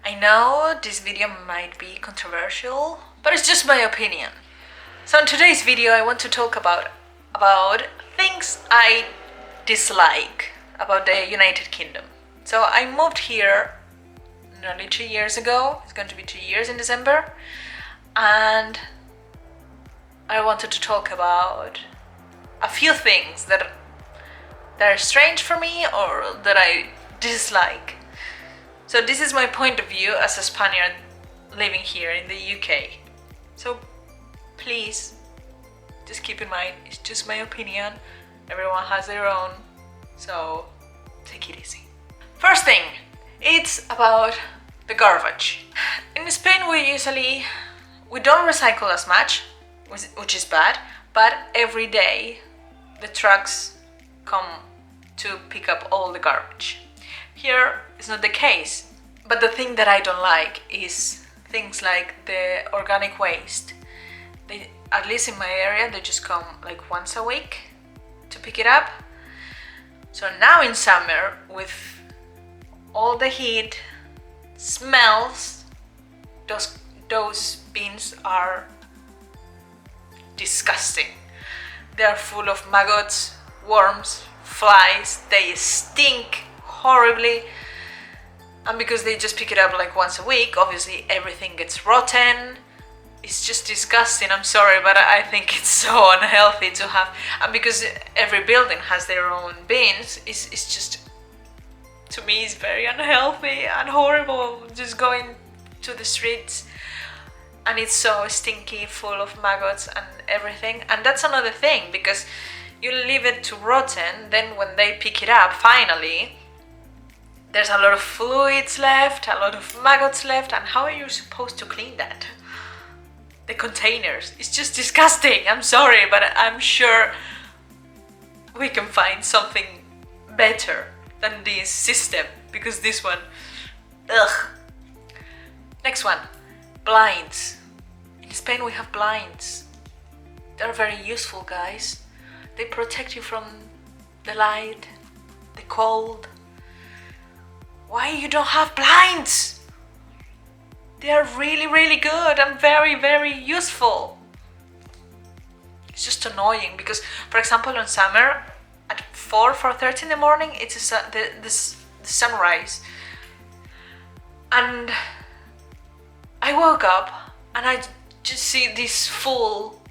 I know this video might be controversial, but it's just my opinion. So in today's video I want to talk about things I dislike about the United Kingdom. So I moved here nearly 2 years ago. It's going to be 2 years in December, and I wanted to talk about a few things that are strange for me or that I dislike. So this is my point of view as a Spaniard living here in the UK. So please, just keep in mind, it's just my opinion. Everyone has their own, so take it easy. First thing, it's about the garbage. In Spain we don't recycle as much, which is bad, but every day the trucks come to pick up all the garbage. Here it's not the case, but the thing that I don't like is things like the organic waste. They, at least in my area, they just come like once a week to pick it up. So now in summer, with all the heat, smells, those bins are disgusting. They are full of maggots, worms, flies, they stink horribly, and because they just pick it up like once a week, obviously everything gets rotten. It's just disgusting. I'm sorry, but I think it's so unhealthy to have, and because every building has their own bins, it's just, to me, it's very unhealthy and horrible just going to the streets, and it's so stinky, full of maggots and everything. And that's another thing, because you leave it to rotten, then when they pick it up finally, there's a lot of fluids left, a lot of maggots left, and how are you supposed to clean that? The containers, it's just disgusting. I'm sorry, but I'm sure we can find something better than this system, because this one, ugh. Next one, blinds. In Spain we have blinds. They're very useful, guys. They protect you from the light, the cold. Why you don't have blinds? They are really, really good and very, very useful. It's just annoying because, for example, in summer at 4:30 in the morning, it's the sunrise, and I woke up and I just see this full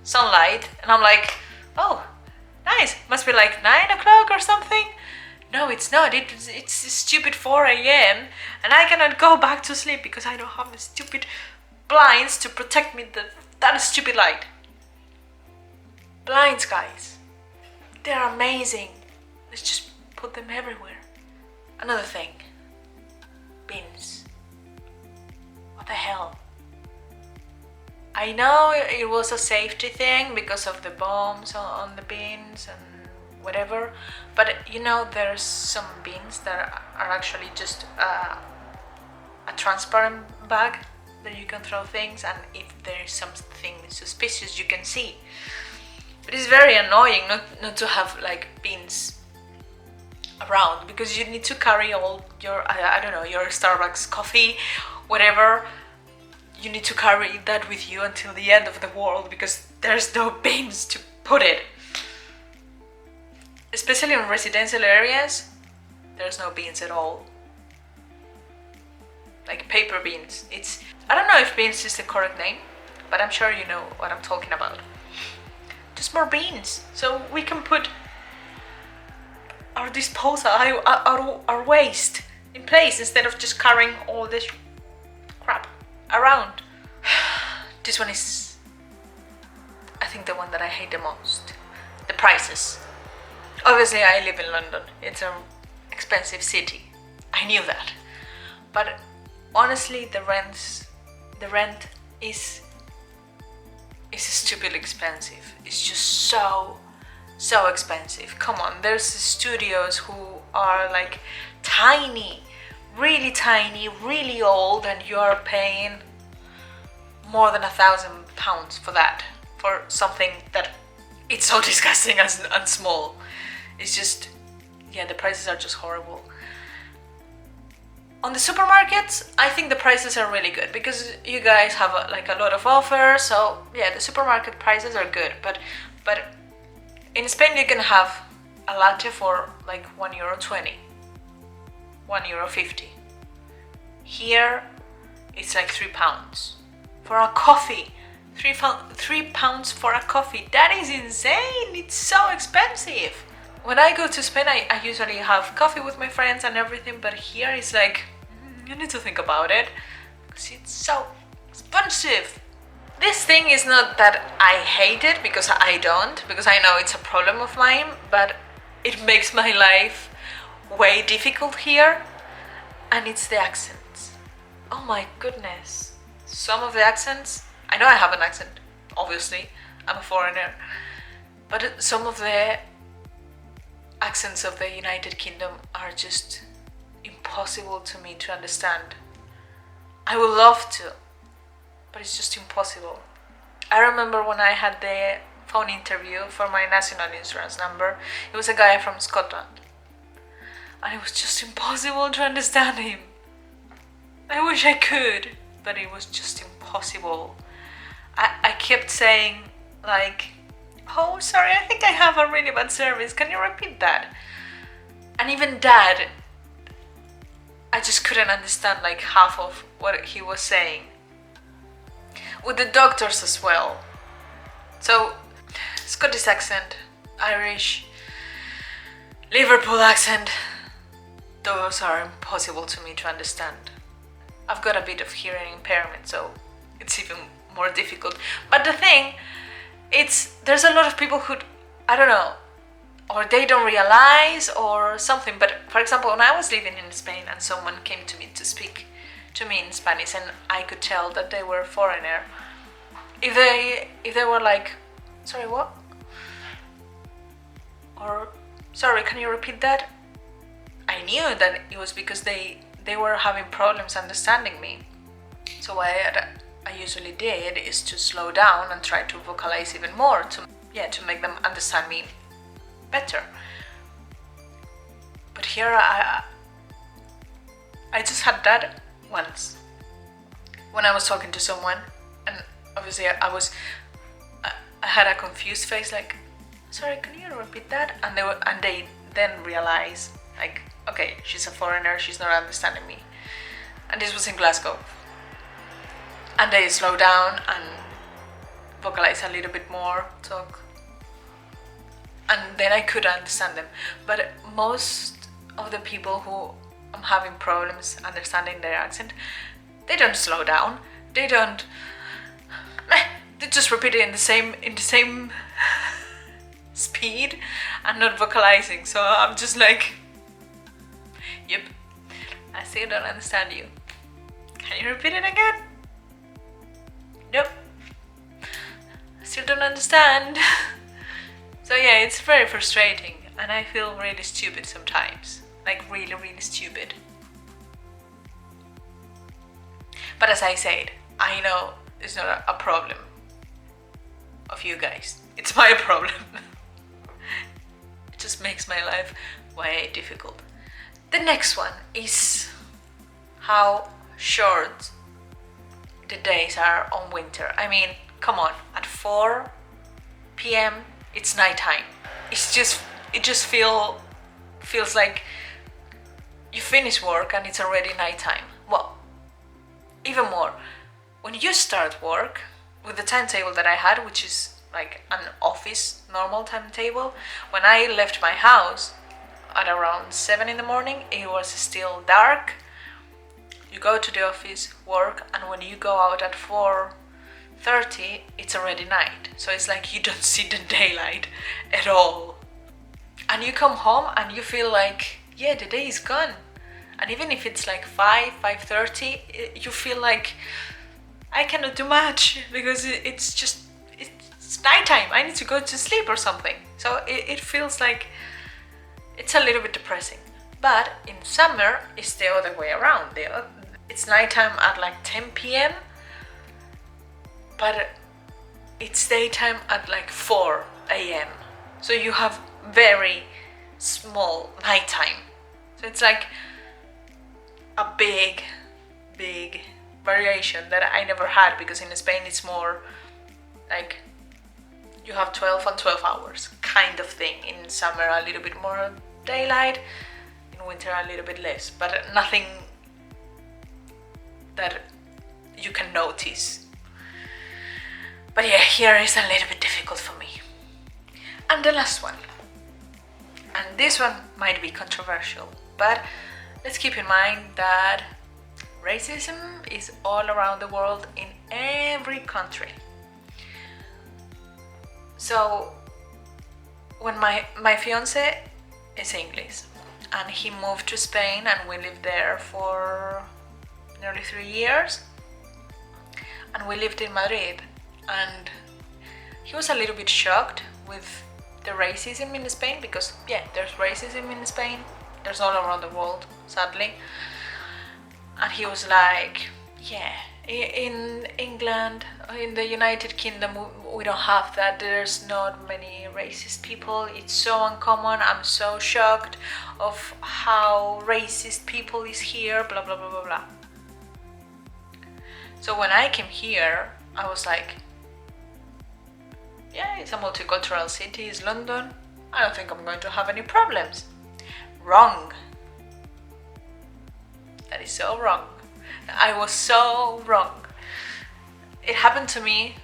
sunlight, and I'm like, oh, nice, must be like 9 o'clock or something. No, it's not. It's stupid 4 a.m. and I cannot go back to sleep because I don't have the stupid blinds to protect me that stupid light. Blinds, guys, they're amazing. Let's just put them everywhere. Another thing, bins. What the hell? I know it was a safety thing because of the bombs on the bins and whatever, but you know, there's some bins that are actually just a transparent bag that you can throw things, and if there is something suspicious you can see. But it's very annoying not to have like bins around, because you need to carry all your I don't know, your Starbucks coffee, whatever. You need to carry that with you until the end of the world because there's no bins to put it. Especially in residential areas, there's no bins at all. Like paper bins. I don't know if bins is the correct name, but I'm sure you know what I'm talking about. Just more bins, so we can put our disposal, our waste in place instead of just carrying all this crap around. This one is, I think, the one that I hate the most. The prices. Obviously I live in London, it's an expensive city, I knew that, but honestly the rent is stupidly expensive. It's just so expensive. Come on, there's studios who are like tiny, really old, and you are paying more than £1,000 for that, for something that it's so disgusting and small. It's just, yeah, the prices are just horrible. On the supermarkets, I think the prices are really good because you guys have a lot of offers. So yeah, the supermarket prices are good. But in Spain you can have a latte for like €1.20, €1.50. Here it's like £3 for a coffee. £3 for a coffee. That is insane. It's so expensive. When I go to Spain, I usually have coffee with my friends and everything, but here it's like, you need to think about it because it's so expensive. This thing is not that I hate it, because I don't, because I know it's a problem of mine, but it makes my life way difficult here, and it's the accents. Oh my goodness. Some of the accents, I know I have an accent, obviously, I'm a foreigner, but some of the accents of the United Kingdom are just impossible to me to understand. I would love to, but it's just impossible. I remember when I had the phone interview for my national insurance number, it was a guy from Scotland, and it was just impossible to understand him. I wish I could, but it was just impossible. I kept saying like, oh sorry, I think I have a really bad service, can you repeat that? And even that, I just couldn't understand like half of what he was saying. With the doctors as well. So Scottish accent, Irish, Liverpool accent, those are impossible to me to understand. I've got a bit of hearing impairment, so it's even more difficult. But the thing, there's a lot of people who, I don't know, or they don't realize or something. But for example, when I was living in Spain and someone came to me to speak to me in Spanish, and I could tell that they were a foreigner, if they were like, sorry, what? Or sorry, can you repeat that? I knew that it was because they were having problems understanding me. So what I usually did is to slow down and try to vocalize even more to make them understand me better. But here I just had that once when I was talking to someone, and obviously I had a confused face, like, sorry, can you repeat that? And they then realized, like, okay, she's a foreigner, she's not understanding me. And this was in Glasgow. And they slow down and vocalize a little bit more, talk, and then I could understand them. But most of the people who I'm having problems understanding their accent, they don't slow down. They just repeat it in the same speed and not vocalizing. So I'm just like, yep, I still don't understand you. Can you repeat it again? Nope, I still don't understand. So yeah, it's very frustrating, and I feel really stupid sometimes, like really, really stupid. But as I said, I know it's not a problem of you guys, it's my problem. It just makes my life way difficult. The next one is how short the days are on winter. I mean, come on, at 4 p.m. it's nighttime. It just feels like you finish work and it's already nighttime. Well, even more, when you start work with the timetable that I had, which is like an office normal timetable, when I left my house at around 7 in the morning, it was still dark. You go to the office, work, and when you go out at 4:30, it's already night. So it's like you don't see the daylight at all. And you come home and you feel like, yeah, the day is gone. And even if it's like 5:30, you feel like I cannot do much because it's nighttime. I need to go to sleep or something. So it feels like it's a little bit depressing. But in summer, it's the other way around. It's nighttime at like 10 p.m. but it's daytime at like 4 a.m. So you have very small nighttime. So it's like a big variation that I never had, because in Spain it's more like you have 12 and 12 hours kind of thing. In summer a little bit more daylight, in winter a little bit less, but nothing that you can notice. But yeah, here is a little bit difficult for me. And the last one, and this one might be controversial, but let's keep in mind that racism is all around the world, in every country. So when my fiance is English, and he moved to Spain, and we lived there for nearly 3 years, and we lived in Madrid, and he was a little bit shocked with the racism in Spain, because yeah, there's racism in Spain, there's all around the world, sadly. And he was like, yeah, in England, in the United Kingdom, we don't have that. There's not many racist people. It's so uncommon. I'm so shocked of how racist people is here, blah, blah, blah, blah, blah. So when I came here, I was like, yeah, it's a multicultural city, it's London. I don't think I'm going to have any problems. Wrong. That is so wrong. I was so wrong. It happened to me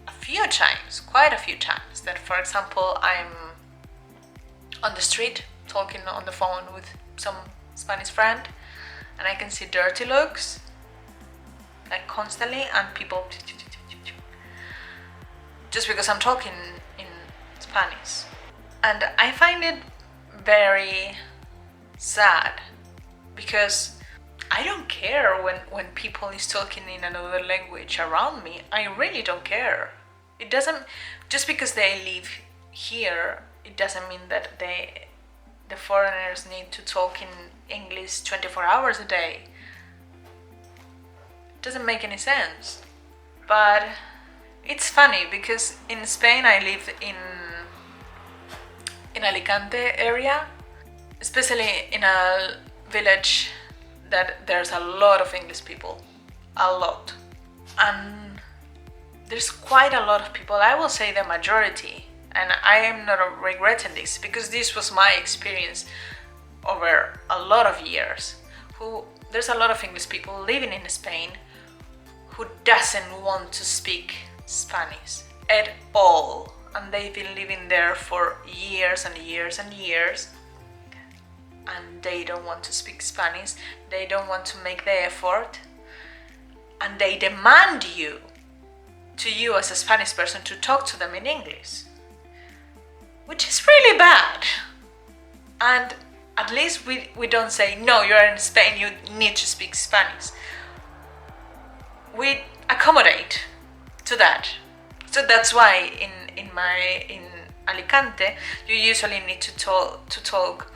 a few times, quite a few times, that for example, I'm on the street talking on the phone with some Spanish friend, and I can see dirty looks, like constantly, and people, just because I'm talking in Spanish. And I find it very sad, because I don't care when people is talking in another language around me. I really don't care. It doesn't, just because they live here, it doesn't mean that the foreigners need to talk in English 24 hours a day. It doesn't make any sense. But it's funny, because in Spain I lived in Alicante area, especially in a village that there's a lot of English people, a lot. And there's quite a lot of people, I will say the majority, and I am not regretting this, because this was my experience over a lot of years. There's a lot of English people living in Spain who doesn't want to speak Spanish at all, and they've been living there for years and years and years, and they don't want to speak Spanish, they don't want to make the effort, and they demand you as a Spanish person to talk to them in English, which is really bad. And at least we don't say, no, you're in Spain, you need to speak Spanish. We accommodate to that. So that's why in Alicante you usually need to talk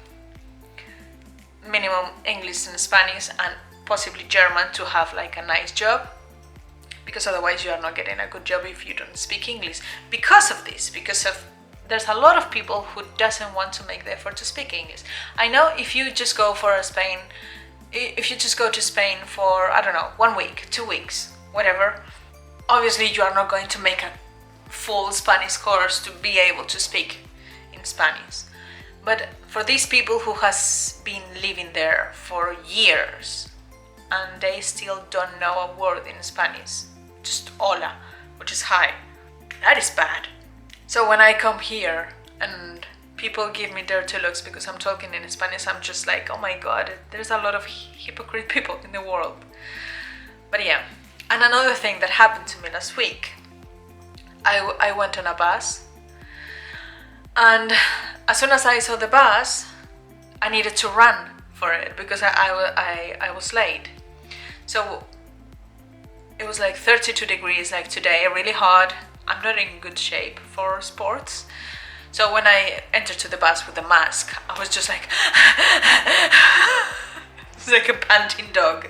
minimum English and Spanish, and possibly German to have like a nice job, because otherwise you are not getting a good job if you don't speak English. Because of this, there's a lot of people who doesn't want to make the effort to speak English. I know if you just go to Spain for, I don't know, 1 week, 2 weeks, whatever, obviously you are not going to make a full Spanish course to be able to speak in Spanish. But for these people who has been living there for years and they still don't know a word in Spanish, just hola, which is hi, that is bad. So when I come here and people give me dirty looks because I'm talking in Spanish, I'm just like, oh my god, there's a lot of hypocrite people in the world. But yeah, and another thing that happened to me last week, I went on a bus, and as soon as I saw the bus, I needed to run for it because I was late. So it was like 32 degrees like today, really hot. I'm not in good shape for sports. So when I entered to the bus with the mask, I was just like it's like a panting dog.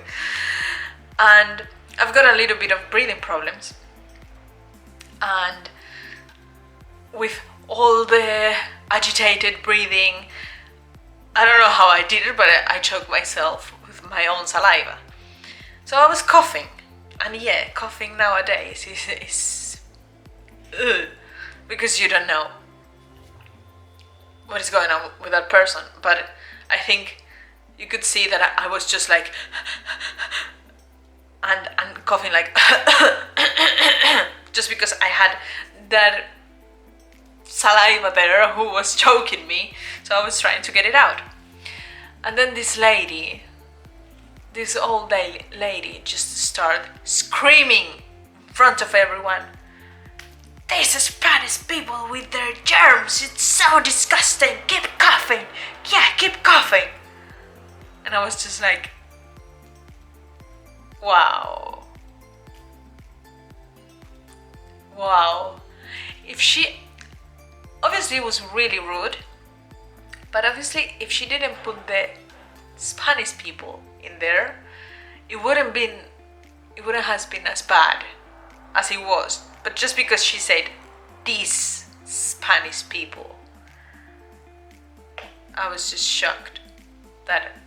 And I've got a little bit of breathing problems. And with all the agitated breathing, I don't know how I did it, but I choked myself with my own saliva. So I was coughing, and yeah, coughing nowadays is because you don't know what is going on with that person. But I think you could see that I was just like and coughing like just because I had that saliva there who was choking me, so I was trying to get it out. And then this old lady just started screaming in front of everyone, "These Spanish people with their germs, it's so disgusting, keep coughing, yeah, keep coughing." And I was just like, wow. If she, obviously it was really rude, but obviously if she didn't put the Spanish people in there, it wouldn't have been as bad as it was. But just because she said these Spanish people, I was just shocked that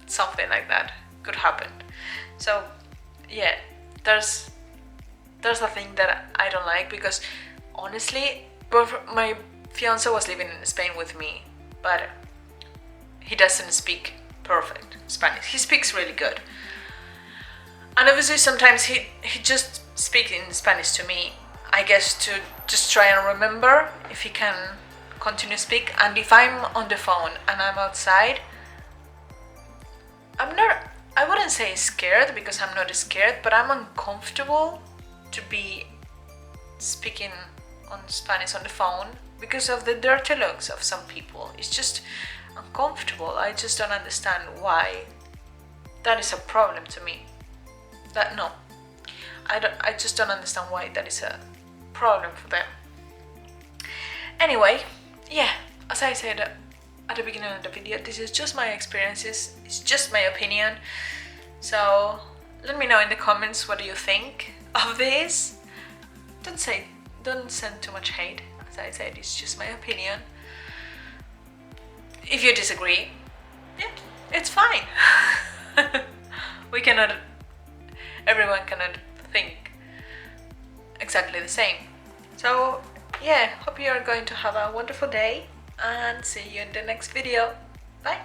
something like that could happen. So yeah, there's a thing that I don't like, because honestly, my fiance was living in Spain with me, but he doesn't speak perfect Spanish. He speaks really good, and obviously sometimes he just speaks in Spanish to me, I guess, to just try and remember if he can continue to speak. And if I'm on the phone and I'm outside, I wouldn't say scared, because I'm not scared, but I'm uncomfortable to be speaking on Spanish on the phone because of the dirty looks of some people. It's just uncomfortable. I just don't understand why that is a problem to me. I just don't understand why that is a problem for them. Anyway, yeah, as I said at the beginning of the video, this is just my experiences, it's just my opinion. So let me know in the comments, what do you think of this? Don't send too much hate. As I said, it's just my opinion. If you disagree, yeah, it's fine. Everyone cannot think exactly the same. So yeah, hope you are going to have a wonderful day, and see you in the next video. Bye.